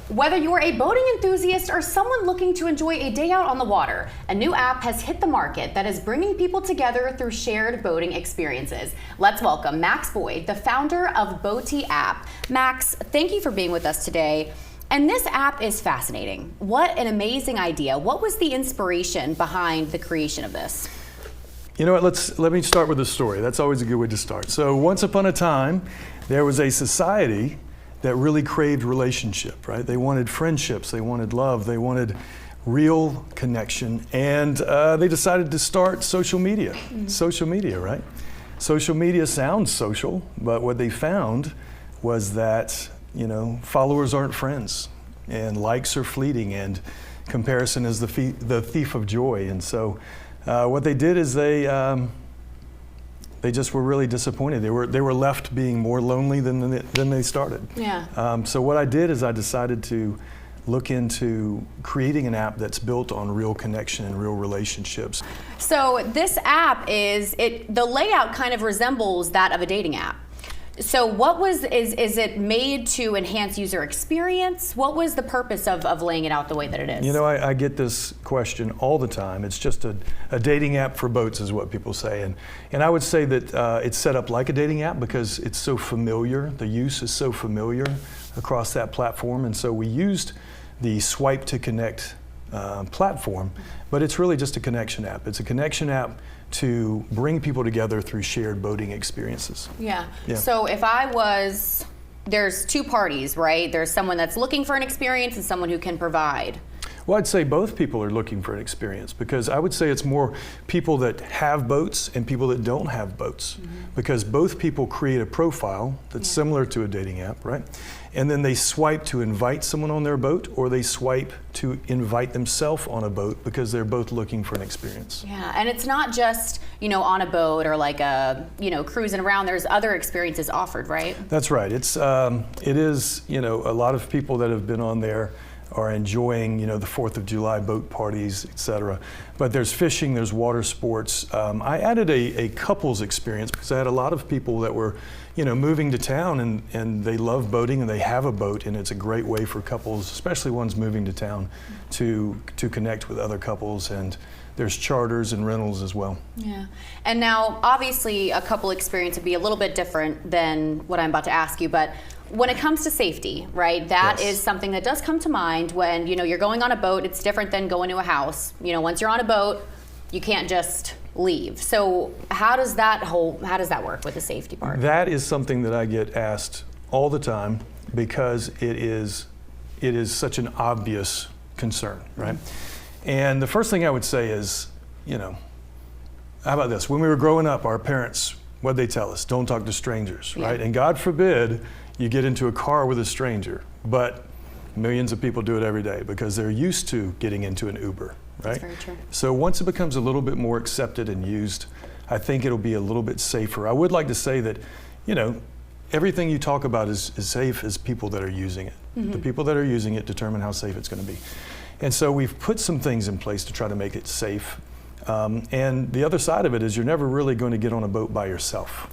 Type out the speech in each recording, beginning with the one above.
Whether you're a boating enthusiast or someone looking to enjoy a day out on the water, a new app has hit the market that is bringing people together through shared boating experiences. Let's welcome Max Boyd, the founder of BŌTI App. Max, thank you for being with us today. And this app is fascinating. What an amazing idea. What was the inspiration behind the creation of this? You know what, let me start with a story. That's always a good way to start. So once upon a time, there was a society that really craved relationship, right? They wanted friendships, they wanted love, they wanted real connection, and they decided to start social media. Social media, right? Social media sounds social, but what they found was that, you know, followers aren't friends, and likes are fleeting, and comparison is the thief of joy. And so what they did is they just were really disappointed. They were left being more lonely than they started. Yeah. So what I did is I decided to look into creating an app that's built on real connection and real relationships. So this app the layout kind of resembles that of a dating app. So is it made to enhance user experience? What was the purpose of laying it out the way that it is? You know, I get this question all the time. It's just a dating app for boats is what people say. And I would say that it's set up like a dating app because it's so familiar. The use is so familiar across that platform. And so we used the Swipe to Connect platform, but it's really just a connection app. It's a connection app to bring people together through shared boating experiences. Yeah. Yeah. So if there's two parties, right? There's someone that's looking for an experience and someone who can provide. Well, I'd say both people are looking for an experience because I would say it's more people that have boats and people that don't have boats because both people create a profile that's similar to a dating app, right? And then they swipe to invite someone on their boat or they swipe to invite themselves on a boat because they're both looking for an experience. Yeah, and it's not just, you know, on a boat or like cruising around. There's other experiences offered, right? That's right. It is, you know, a lot of people that have been on there are enjoying, you know, the 4th of July boat parties, etc. But there's fishing, there's water sports. I added a couples experience because I had a lot of people that were, you know, moving to town and they love boating and they have a boat, and it's a great way for couples, especially ones moving to town, to connect with other couples. And there's charters and rentals as well. Yeah. And now, obviously, a couple experience would be a little bit different than what I'm about to ask you, but when it comes to safety, right, that is something that does come to mind when, you know, you're going on a boat. It's different than going to a house. You know, once you're on a boat, you can't just leave. So how does that work with the safety part? That is something that I get asked all the time because it is such an obvious concern, right? And the first thing I would say is, you know, how about this? When we were growing up, our parents, what'd they tell us? Don't talk to strangers, right? And God forbid you get into a car with a stranger, but millions of people do it every day because they're used to getting into an Uber, right? That's very true. So once it becomes a little bit more accepted and used, I think it'll be a little bit safer. I would like to say that, you know, everything you talk about is safe as people that are using it. The people that are using it determine how safe it's going to be. And so we've put some things in place to try to make it safe. And the other side of it is you're never really going to get on a boat by yourself.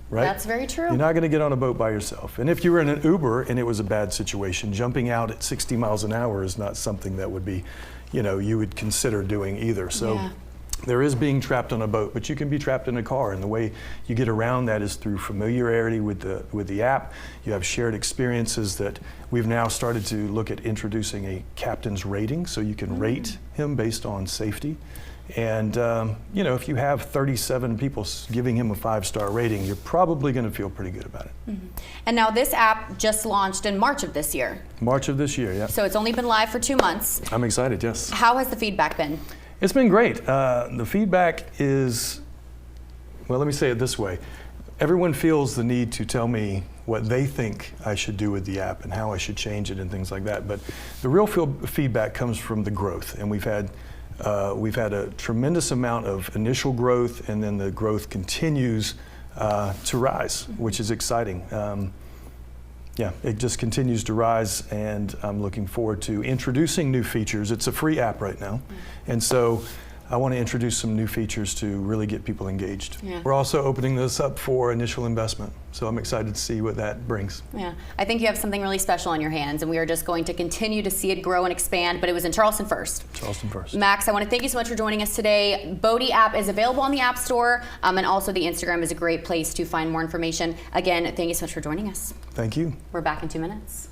Right? That's very true. You're not going to get on a boat by yourself. And if you were in an Uber and it was a bad situation, jumping out at 60 miles an hour is not something that would be, you know, you would consider doing either. So there is being trapped on a boat, but you can be trapped in a car. And the way you get around that is through familiarity with the app. You have shared experiences that we've now started to look at introducing a captain's rating, so you can rate him based on safety. And you know, if you have 37 people giving him a 5-star rating, you're probably going to feel pretty good about it. And now this app just launched in March of this year. March of this year, yeah. So it's only been live for 2 months. I'm excited, yes. How has the feedback been? It's been great. The feedback is, well, let me say it this way. Everyone feels the need to tell me what they think I should do with the app and how I should change it and things like that. But the real feedback comes from the growth, and we've had a tremendous amount of initial growth, and then the growth continues to rise, which is exciting. Yeah, it just continues to rise, and I'm looking forward to introducing new features. It's a free app right now, and so I want to introduce some new features to really get people engaged. Yeah. We're also opening this up for initial investment, so I'm excited to see what that brings. Yeah, I think you have something really special on your hands, and we are just going to continue to see it grow and expand, but it was in Charleston first. Charleston first. Max, I want to thank you so much for joining us today. BŌTI App is available on the App Store, and also the Instagram is a great place to find more information. Again, thank you so much for joining us. Thank you. We're back in 2 minutes.